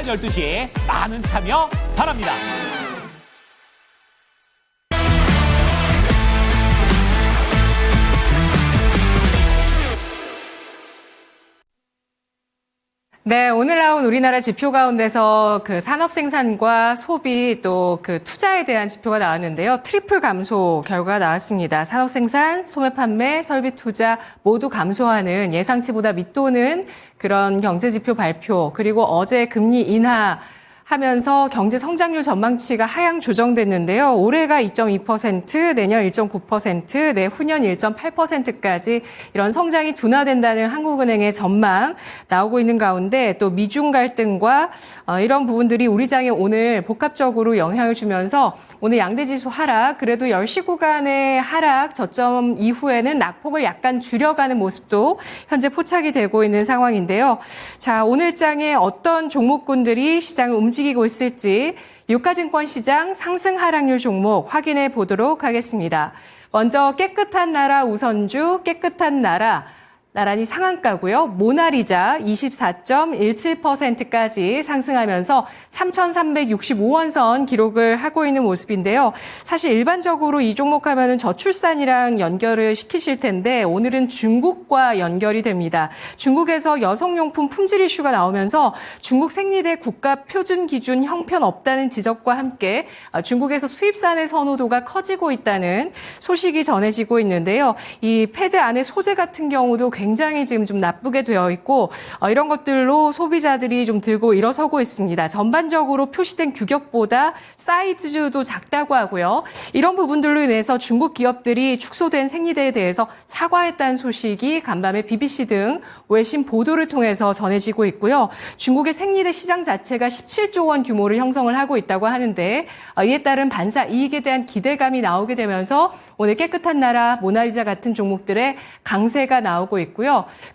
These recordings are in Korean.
12시 많은 참여 바랍니다. 네, 오늘 나온 우리나라 지표 가운데서 그 산업 생산과 소비 또 그 투자에 대한 지표가 나왔는데요. 트리플 감소 결과가 나왔습니다. 산업 생산, 소매 판매, 설비 투자 모두 감소하는 예상치보다 밑도는 그런 경제 지표 발표, 그리고 어제 금리 인하 하면서 경제 성장률 전망치가 하향 조정됐는데요. 올해가 2.2%, 내년 1.9%, 내후년 1.8%까지 이런 성장이 둔화된다는 한국은행의 전망 나오고 있는 가운데 또 미중 갈등과 이런 부분들이 우리 장에 오늘 복합적으로 영향을 주면서 오늘 양대지수 하락, 그래도 10시 구간의 하락 저점 이후에는 낙폭을 약간 줄여가는 모습도 현재 포착이 되고 있는 상황인데요. 자, 오늘 장에 어떤 종목군들이 시장을 움직이고 있을지 유가증권 시장 상승 하락률 종목 확인해 보도록 하겠습니다. 먼저 깨끗한 나라 우선주, 깨끗한 나라 나란히 상한가고요. 모나리자 24.17%까지 상승하면서 3,365원 선 기록을 하고 있는 모습인데요. 사실 일반적으로 이 종목 하면은 저출산이랑 연결을 시키실 텐데 오늘은 중국과 연결이 됩니다. 중국에서 여성용품 품질 이슈가 나오면서 중국 생리대 국가 표준 기준 형편 없다는 지적과 함께 중국에서 수입산의 선호도가 커지고 있다는 소식이 전해지고 있는데요. 이 패드 안에 소재 같은 경우도 굉장히 지금 좀 나쁘게 되어 있고 이런 것들로 소비자들이 좀 들고 일어서고 있습니다. 전반적으로 표시된 규격보다 사이즈도 작다고 하고요. 이런 부분들로 인해서 중국 기업들이 축소된 생리대에 대해서 사과했다는 소식이 간밤에 BBC 등 외신 보도를 통해서 전해지고 있고요. 중국의 생리대 시장 자체가 17조 원 규모를 형성을 하고 있다고 하는데 이에 따른 반사 이익에 대한 기대감이 나오게 되면서 오늘 깨끗한 나라, 모나리자 같은 종목들의 강세가 나오고 있고요.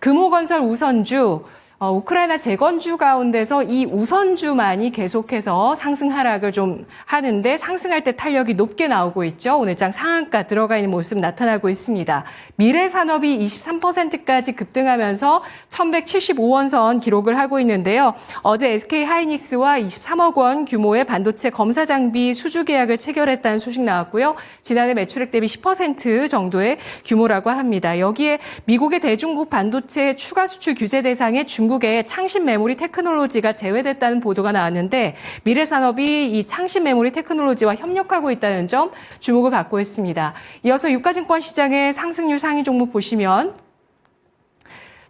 금호건설 우선주, 우크라이나 재건주 가운데서 이 우선주만이 계속해서 상승 하락을 좀 하는데 상승할 때 탄력이 높게 나오고 있죠. 오늘 장 상한가 들어가 있는 모습 나타나고 있습니다. 미래산업이 23%까지 급등하면서 1,175원 선 기록을 하고 있는데요. 어제 SK하이닉스와 23억 원 규모의 반도체 검사 장비 수주 계약을 체결했다는 소식 나왔고요. 지난해 매출액 대비 10% 정도의 규모라고 합니다. 여기에 미국의 대중국 반도체 추가 수출 규제 대상에 중국의 창신 메모리 테크놀로지가 제외됐다는 보도가 나왔는데 미래산업이 이 창신 메모리 테크놀로지와 협력하고 있다는 점 주목을 받고 있습니다. 이어서 유가증권 시장의 상승률 상위 종목 보시면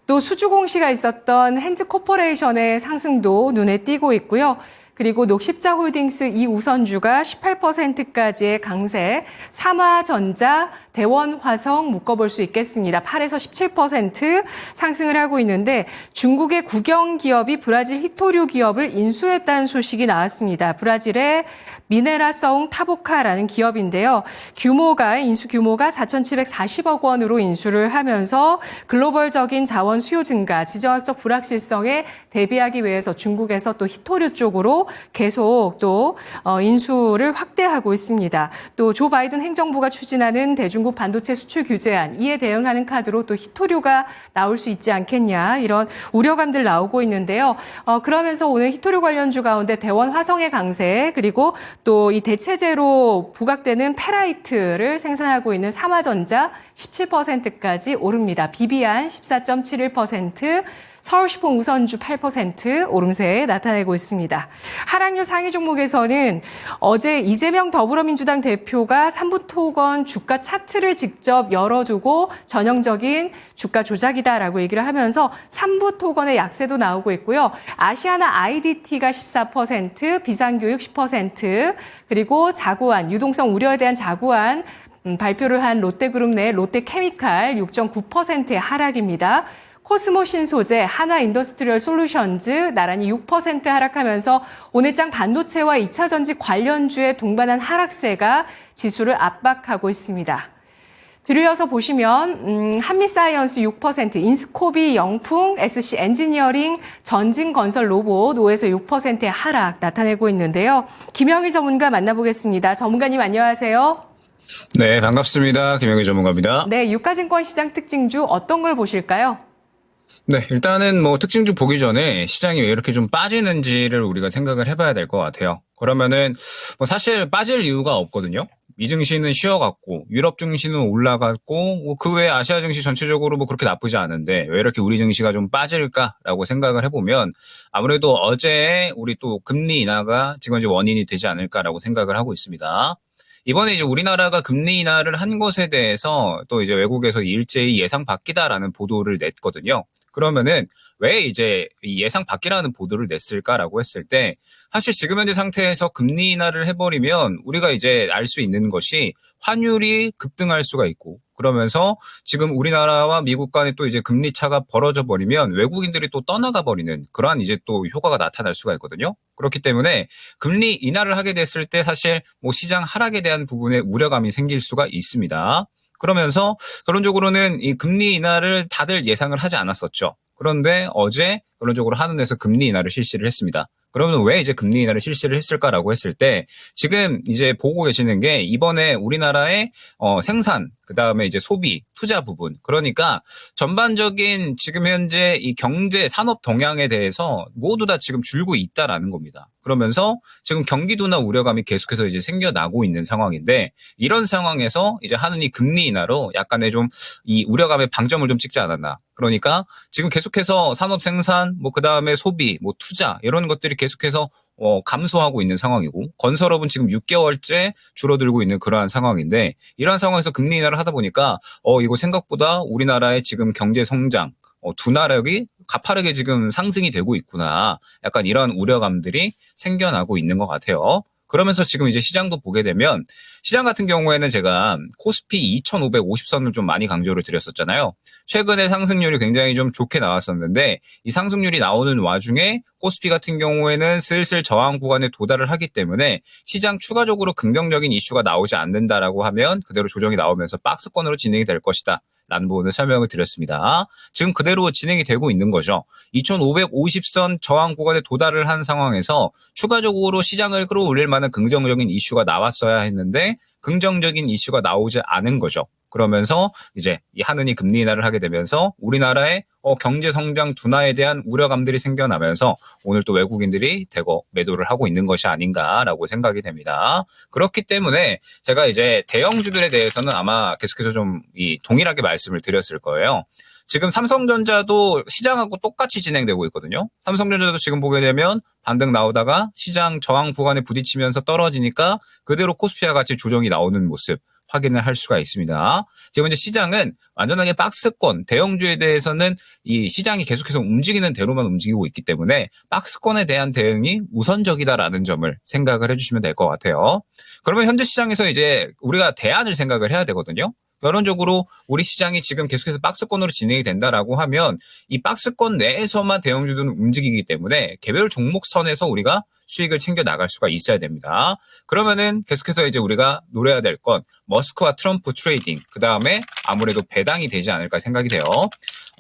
또 수주 공시가 있었던 핸즈코퍼레이션의 상승도 눈에 띄고 있고요. 그리고 녹십자홀딩스 이 우선주가 18%까지의 강세, 삼화전자, 대원화성 묶어볼 수 있겠습니다. 8에서 17% 상승을 하고 있는데 중국의 국영 기업이 브라질 히토류 기업을 인수했다는 소식이 나왔습니다. 브라질의 미네라성 타보카라는 기업인데요. 인수 규모가 4,740억 원으로 인수를 하면서 글로벌적인 자원 수요 증가, 지정학적 불확실성에 대비하기 위해서 중국에서 또 히토류 쪽으로 계속 또 인수를 확대하고 있습니다. 또 조 바이든 행정부가 추진하는 대중국 반도체 수출 규제안, 이에 대응하는 카드로 또 히토류가 나올 수 있지 않겠냐, 이런 우려감들 나오고 있는데요. 그러면서 오늘 히토류 관련주 가운데 대원 화성의 강세, 그리고 또 이 대체재로 부각되는 페라이트를 생산하고 있는 삼화전자 17%까지 오릅니다. 비비안 14.71%, 서울시폰 우선주 8% 오름세 나타내고 있습니다. 하락률 상위 종목에서는 어제 이재명 더불어민주당 대표가 삼부토건 주가 차트를 직접 열어두고 전형적인 주가 조작이다라고 얘기를 하면서 삼부토건의 약세도 나오고 있고요. 아시아나 IDT가 14%, 비상교육 10%, 그리고 자구안, 유동성 우려에 대한 자구안 발표를 한 롯데그룹 내 롯데케미칼 6.9%의 하락입니다. 코스모 신소재, 하나인더스트리얼 솔루션즈 나란히 6% 하락하면서 오늘장 반도체와 2차 전지 관련주의 동반한 하락세가 지수를 압박하고 있습니다. 뒤이어서 보시면 한미사이언스 6%, 인스코비 영풍, SC 엔지니어링, 전진건설 로봇 5에서 6%의 하락 나타내고 있는데요. 김영희 전문가 만나보겠습니다. 전문가님 안녕하세요. 네, 반갑습니다. 김영희 전문가입니다. 네, 유가증권 시장 특징주 어떤 걸 보실까요? 네, 일단은 뭐 특징주 보기 전에 시장이 왜 이렇게 좀 빠지는지를 우리가 생각을 해봐야 될 것 같아요. 그러면은 뭐 사실 빠질 이유가 없거든요. 미 증시는 쉬어갔고 유럽 증시는 올라갔고 뭐 그 외에 아시아 증시 전체적으로 뭐 그렇게 나쁘지 않은데 왜 이렇게 우리 증시가 좀 빠질까라고 생각을 해보면 아무래도 어제 우리 또 금리 인하가 지금 이제 원인이 되지 않을까라고 생각을 하고 있습니다. 이번에 이제 우리나라가 금리 인하를 한 것에 대해서 또 이제 외국에서 일제히 예상 밖이다라는 보도를 냈거든요. 그러면은 왜 이제 이 예상 밖이라는 보도를 냈을까라고 했을 때 사실 지금 현재 상태에서 금리 인하를 해버리면 우리가 이제 알 수 있는 것이 환율이 급등할 수가 있고 그러면서 지금 우리나라와 미국 간에 또 이제 금리 차가 벌어져 버리면 외국인들이 또 떠나가 버리는 그러한 이제 또 효과가 나타날 수가 있거든요. 그렇기 때문에 금리 인하를 하게 됐을 때 사실 뭐 시장 하락에 대한 부분에 우려감이 생길 수가 있습니다. 그러면서 결론적으로는 이 금리 인하를 다들 예상을 하지 않았었죠. 그런데 어제 결론적으로 한은에서 금리 인하를 실시를 했습니다. 그러면 왜 이제 금리 인하를 실시를 했을까라고 했을 때 지금 이제 보고 계시는 게 이번에 우리나라의 생산, 그다음에 이제 소비, 투자 부분. 그러니까 전반적인 지금 현재 이 경제 산업 동향에 대해서 모두 다 지금 줄고 있다라는 겁니다. 그러면서 지금 경기도나 우려감이 계속해서 이제 생겨나고 있는 상황인데 이런 상황에서 이제 한은이 금리 인하로 약간의 좀 이 우려감의 방점을 좀 찍지 않았나. 그러니까 지금 계속해서 산업 생산, 뭐 그다음에 소비, 뭐 투자 이런 것들이 계속해서 감소하고 있는 상황이고 건설업은 지금 6개월째 줄어들고 있는 그러한 상황인데 이러한 상황에서 금리 인하를 하다 보니까 이거 생각보다 우리나라의 지금 경제 성장 둔화력이 가파르게 지금 상승이 되고 있구나. 약간 이런 우려감들이 생겨나고 있는 것 같아요. 그러면서 지금 이제 시장도 보게 되면 시장 같은 경우에는 제가 코스피 2550선을 좀 많이 강조를 드렸었잖아요. 최근에 상승률이 굉장히 좀 좋게 나왔었는데 이 상승률이 나오는 와중에 코스피 같은 경우에는 슬슬 저항 구간에 도달을 하기 때문에 시장 추가적으로 긍정적인 이슈가 나오지 않는다라고 하면 그대로 조정이 나오면서 박스권으로 진행이 될 것이다. 라는 부분을 설명을 드렸습니다. 지금 그대로 진행이 되고 있는 거죠. 2550선 저항 구간에 도달을 한 상황에서 추가적으로 시장을 끌어올릴 만한 긍정적인 이슈가 나왔어야 했는데 긍정적인 이슈가 나오지 않은 거죠. 그러면서 이제 이 한은이 금리 인하를 하게 되면서 우리나라의 경제 성장 둔화에 대한 우려감들이 생겨나면서 오늘 또 외국인들이 대거 매도를 하고 있는 것이 아닌가라고 생각이 됩니다. 그렇기 때문에 제가 이제 대형주들에 대해서는 아마 계속해서 좀 이 동일하게 말씀을 드렸을 거예요. 지금 삼성전자도 시장하고 똑같이 진행되고 있거든요. 삼성전자도 지금 보게 되면 반등 나오다가 시장 저항 구간에 부딪히면서 떨어지니까 그대로 코스피와 같이 조정이 나오는 모습 확인을 할 수가 있습니다. 지금 이제 시장은 완전하게 박스권, 대형주에 대해서는 이 시장이 계속해서 움직이는 대로만 움직이고 있기 때문에 박스권에 대한 대응이 우선적이다라는 점을 생각을 해주시면 될 것 같아요. 그러면 현재 시장에서 이제 우리가 대안을 생각을 해야 되거든요. 결론적으로 우리 시장이 지금 계속해서 박스권으로 진행이 된다라고 하면 이 박스권 내에서만 대형주들은 움직이기 때문에 개별 종목선에서 우리가 수익을 챙겨 나갈 수가 있어야 됩니다. 그러면은 계속해서 이제 우리가 노려야 될 건 머스크와 트럼프 트레이딩, 그 다음에 아무래도 배당이 되지 않을까 생각이 돼요.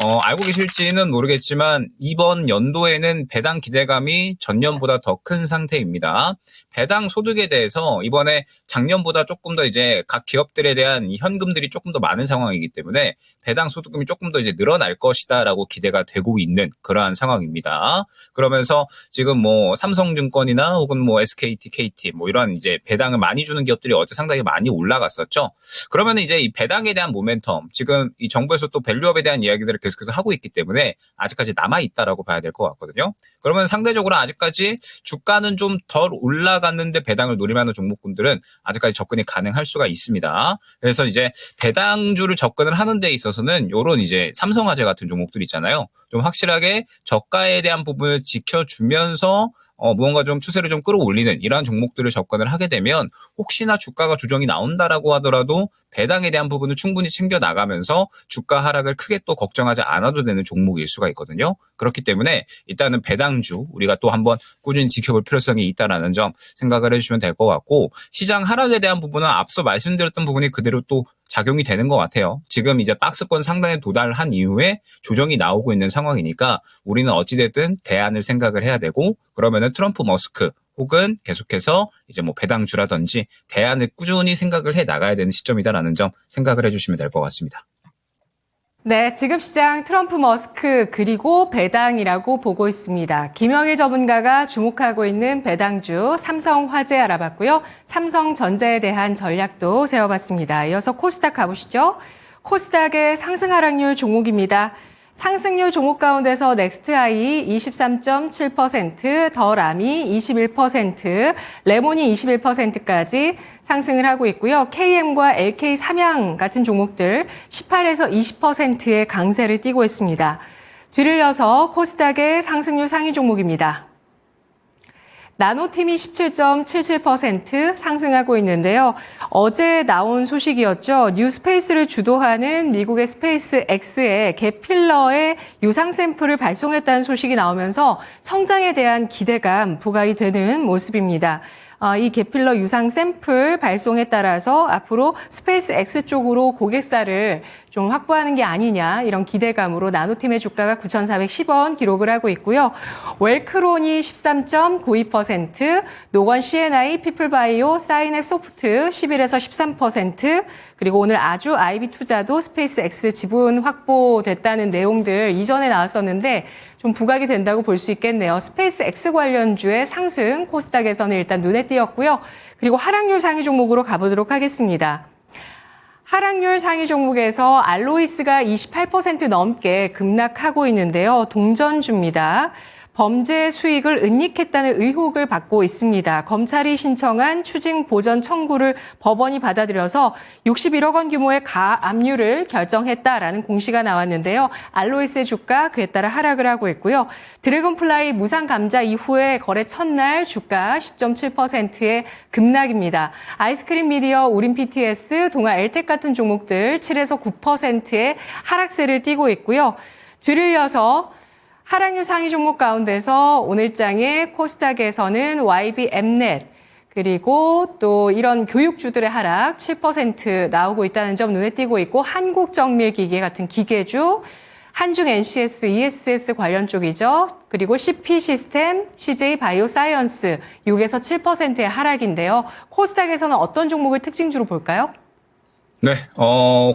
알고 계실지는 모르겠지만 이번 연도에는 배당 기대감이 전년보다 더 큰 상태입니다. 배당 소득에 대해서 이번에 작년보다 조금 더 이제 각 기업들에 대한 현금들이 조금 더 많은 상황이기 때문에 배당 소득금이 조금 더 이제 늘어날 것이다라고 기대가 되고 있는 그러한 상황입니다. 그러면서 지금 뭐 삼성증권이나 혹은 뭐 SKT, KT 뭐 이런 이제 배당을 많이 주는 기업들이 어제 상당히 많이 올라갔었죠. 그러면 이제 이 배당에 대한 모멘텀, 지금 이 정부에서 또 밸류업에 대한 이야기들을 계속해서 하고 있기 때문에 아직까지 남아 있다라고 봐야 될 것 같거든요. 그러면 상대적으로 아직까지 주가는 좀 덜 올라갔는데 배당을 노리면서 종목군들은 아직까지 접근이 가능할 수가 있습니다. 그래서 이제 배당주를 접근을 하는 데 있어서는 요런 이제 삼성화재 같은 종목들 있잖아요. 좀 확실하게 저가에 대한 부분을 지켜주면서 무언가 좀 추세를 좀 끌어올리는 이러한 종목들을 접근을 하게 되면 혹시나 주가가 조정이 나온다라고 하더라도 배당에 대한 부분을 충분히 챙겨 나가면서 주가 하락을 크게 또 걱정하지 않아도 되는 종목일 수가 있거든요. 그렇기 때문에 일단은 배당주 우리가 또 한번 꾸준히 지켜볼 필요성이 있다라는 점 생각을 해주시면 될 것 같고 시장 하락에 대한 부분은 앞서 말씀드렸던 부분이 그대로 또 작용이 되는 것 같아요. 지금 이제 박스권 상단에 도달한 이후에 조정이 나오고 있는 상황이니까 우리는 어찌됐든 대안을 생각을 해야 되고 그러면은 트럼프 머스크 혹은 계속해서 이제 뭐 배당주라든지 대안을 꾸준히 생각을 해 나가야 되는 시점이다라는 점 생각을 해주시면 될 것 같습니다. 네, 지금 시장 트럼프 머스크 그리고 배당이라고 보고 있습니다. 김영일 전문가가 주목하고 있는 배당주 삼성화재 알아봤고요. 삼성전자에 대한 전략도 세워봤습니다. 이어서 코스닥 가보시죠. 코스닥의 상승 하락률 종목입니다. 상승률 종목 가운데서 넥스트아이 23.7%, 더라미 21%, 레몬이 21%까지 상승을 하고 있고요. KM과 LK 삼양 같은 종목들 18에서 20%의 강세를 띠고 있습니다. 뒤를 이어서 코스닥의 상승률 상위 종목입니다. 나노팀이 17.77% 상승하고 있는데요. 어제 나온 소식이었죠. 뉴스페이스를 주도하는 미국의 스페이스 X의 개필러의 유상 샘플을 발송했다는 소식이 나오면서 성장에 대한 기대감 부각이 되는 모습입니다. 이 개필러 유상 샘플 발송에 따라서 앞으로 스페이스 X 쪽으로 고객사를 좀 확보하는 게 아니냐 이런 기대감으로 나노팀의 주가가 9,410원 기록을 하고 있고요. 웰크론이 13.92%, 노건 C&I, 피플바이오, 사인앱 소프트 11에서 13%, 그리고 오늘 아주 IB 투자도 스페이스 X 지분 확보됐다는 내용들 이전에 나왔었는데 좀 부각이 된다고 볼 수 있겠네요. 스페이스 X 관련주의 상승 코스닥에서는 일단 눈에 띄었고요. 그리고 하락률 상위 종목으로 가보도록 하겠습니다. 하락률 상위 종목에서 알로이스가 28% 넘게 급락하고 있는데요. 동전주입니다. 범죄 수익을 은닉했다는 의혹을 받고 있습니다. 검찰이 신청한 추징 보전 청구를 법원이 받아들여서 61억 원 규모의 가압류를 결정했다라는 공시가 나왔는데요. 알로이스의 주가 그에 따라 하락을 하고 있고요. 드래곤플라이 무상 감자 이후에 거래 첫날 주가 10.7%의 급락입니다. 아이스크림 미디어, 우린 PTS, 동아 엘텍 같은 종목들 7에서 9%의 하락세를 띠고 있고요. 뒤를 이어서 하락률 상위 종목 가운데서 오늘장의 코스닥에서는 YB 엠넷 그리고 또 이런 교육주들의 하락 7% 나오고 있다는 점 눈에 띄고 있고 한국정밀기계 같은 기계주, 한중 NCS, ESS 관련 쪽이죠. 그리고 CP 시스템, CJ 바이오사이언스 6에서 7%의 하락인데요. 코스닥에서는 어떤 종목을 특징주로 볼까요? 네,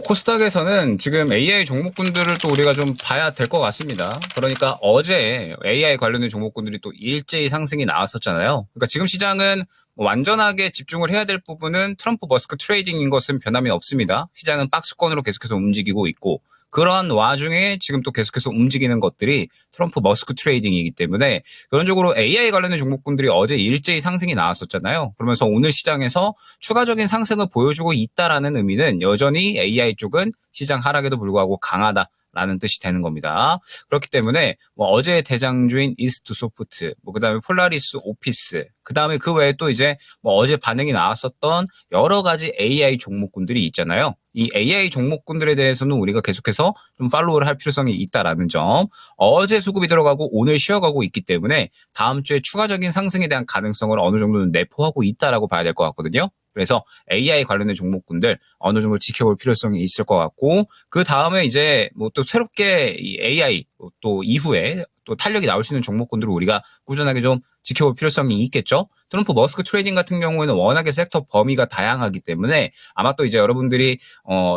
코스닥에서는 지금 AI 종목군들을 또 우리가 좀 봐야 될 것 같습니다. 그러니까 어제 AI 관련된 종목군들이 또 일제히 상승이 나왔었잖아요. 그러니까 지금 시장은 완전하게 집중을 해야 될 부분은 트럼프 머스크 트레이딩인 것은 변함이 없습니다. 시장은 박스권으로 계속해서 움직이고 있고 그러한 와중에 지금 또 계속해서 움직이는 것들이 트럼프 머스크 트레이딩이기 때문에 결론적으로 AI 관련된 종목군들이 어제 일제히 상승이 나왔었잖아요. 그러면서 오늘 시장에서 추가적인 상승을 보여주고 있다라는 의미는 여전히 AI 쪽은 시장 하락에도 불구하고 강하다라는 뜻이 되는 겁니다. 그렇기 때문에 어제의 대장주인 이스트 소프트, 그다음에 폴라리스 오피스, 그다음에 그 외에 또 이제 어제 반응이 나왔었던 여러 가지 AI 종목군들이 있잖아요. 이 AI 종목군들에 대해서는 우리가 계속해서 좀 팔로우를 할 필요성이 있다라는 점. 어제 수급이 들어가고 오늘 쉬어가고 있기 때문에 다음 주에 추가적인 상승에 대한 가능성을 어느 정도는 내포하고 있다라고 봐야 될 것 같거든요. 그래서 AI 관련된 종목군들 어느 정도 지켜볼 필요성이 있을 것 같고 그 다음에 이제 또 새롭게 이 AI 또 이후에 또 탄력이 나올 수 있는 종목군들을 우리가 꾸준하게 좀 지켜볼 필요성이 있겠죠. 트럼프 머스크 트레이딩 같은 경우에는 워낙에 섹터 범위가 다양하기 때문에 아마 또 이제 여러분들이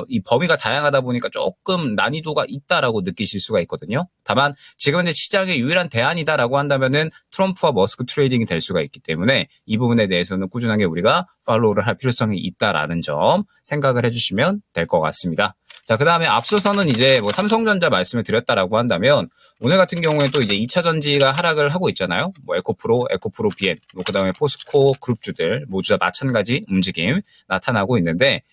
이 범위가 다양하다 보니까 조금 난이도가 있다라고 느끼실 수가 있거든요. 다만 지금 이제 시장의 유일한 대안이다라고 한다면은 트럼프와 머스크 트레이딩이 될 수가 있기 때문에 이 부분에 대해서는 꾸준하게 우리가 팔로우를 할 필요성이 있다라는 점 생각을 해주시면 될 것 같습니다. 자, 그 다음에 앞서서는 이제 삼성전자 말씀을 드렸다라고 한다면 오늘 같은 경우에 또 이제 2차 전지가 하락을 하고 있잖아요. 에코프로 BM, 그 다음에 포스코 그룹주들 모두 다 마찬가지 움직임 나타나고 있는데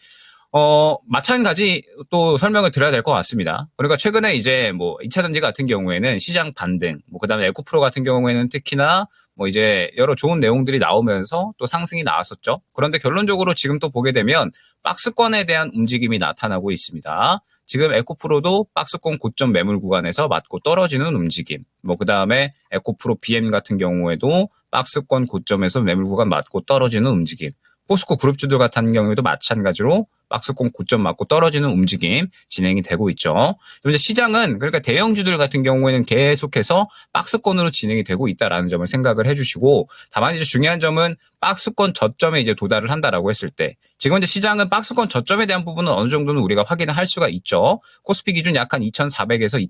마찬가지 또 설명을 드려야 될 것 같습니다. 그러니까 최근에 이제 2차 전지 같은 경우에는 시장 반등, 그 다음에 에코프로 같은 경우에는 특히나 이제 여러 좋은 내용들이 나오면서 또 상승이 나왔었죠. 그런데 결론적으로 지금 또 보게 되면 박스권에 대한 움직임이 나타나고 있습니다. 지금 에코프로도 박스권 고점 매물 구간에서 맞고 떨어지는 움직임. 그 다음에 에코프로 BM 같은 경우에도 박스권 고점에서 매물 구간 맞고 떨어지는 움직임. 포스코 그룹주들 같은 경우에도 마찬가지로 박스권 고점 맞고 떨어지는 움직임 진행이 되고 있죠. 이제 시장은 그러니까 대형주들 같은 경우에는 계속해서 박스권으로 진행이 되고 있다라는 점을 생각을 해주시고, 다만 이제 중요한 점은 박스권 저점에 이제 도달을 한다라고 했을 때, 지금 이제 시장은 박스권 저점에 대한 부분은 어느 정도는 우리가 확인을 할 수가 있죠. 코스피 기준 약한 2,400에서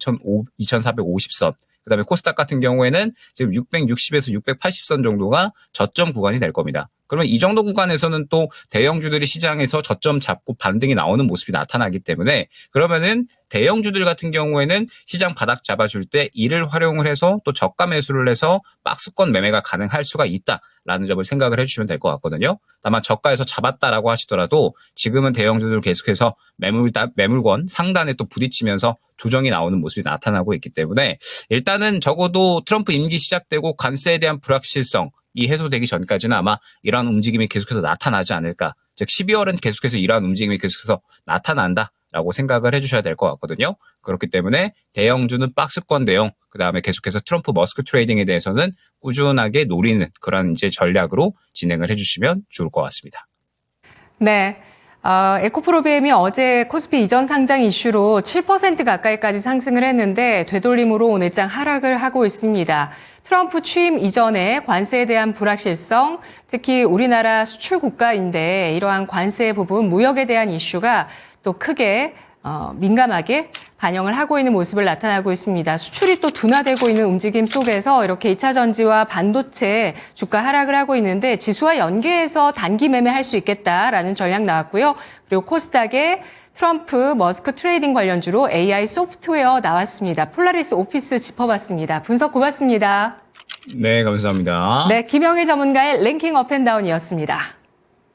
2,450선. 그다음에 코스닥 같은 경우에는 지금 660에서 680선 정도가 저점 구간이 될 겁니다. 그러면 이 정도 구간에서는 또 대형주들이 시장에서 저점 잡고 반등이 나오는 모습이 나타나기 때문에, 그러면은 대형주들 같은 경우에는 시장 바닥 잡아줄 때 이를 활용을 해서 또 저가 매수를 해서 박스권 매매가 가능할 수가 있다라는 점을 생각을 해주시면 될 것 같거든요. 다만 저가에서 잡았다라고 하시더라도 지금은 대형주들 계속해서 매물권 상단에 또 부딪히면서 조정이 나오는 모습이 나타나고 있기 때문에, 일단은 적어도 트럼프 임기 시작되고 관세에 대한 불확실성 이 해소되기 전까지는 아마 이러한 움직임이 계속해서 나타나지 않을까. 즉 12월은 계속해서 이러한 움직임이 계속해서 나타난다라고 생각을 해주셔야 될 것 같거든요. 그렇기 때문에 대형주는 박스권 대응, 그 다음에 계속해서 트럼프 머스크 트레이딩에 대해서는 꾸준하게 노리는 그런 이제 전략으로 진행을 해주시면 좋을 것 같습니다. 네. 에코프로비엠이 어제 코스피 이전 상장 이슈로 7% 가까이까지 상승을 했는데 되돌림으로 오늘장 하락을 하고 있습니다. 트럼프 취임 이전에 관세에 대한 불확실성, 특히 우리나라 수출 국가인데 이러한 관세 부분, 무역에 대한 이슈가 또 크게 민감하게 반영을 하고 있는 모습을 나타나고 있습니다. 수출이 또 둔화되고 있는 움직임 속에서 이렇게 2차 전지와 반도체 주가 하락을 하고 있는데 지수와 연계해서 단기 매매할 수 있겠다라는 전략 나왔고요. 그리고 코스닥에 트럼프 머스크 트레이딩 관련주로 AI 소프트웨어 나왔습니다. 폴라리스 오피스 짚어봤습니다. 분석 고맙습니다. 네, 감사합니다. 네, 김영일 전문가의 랭킹 업앤다운이었습니다.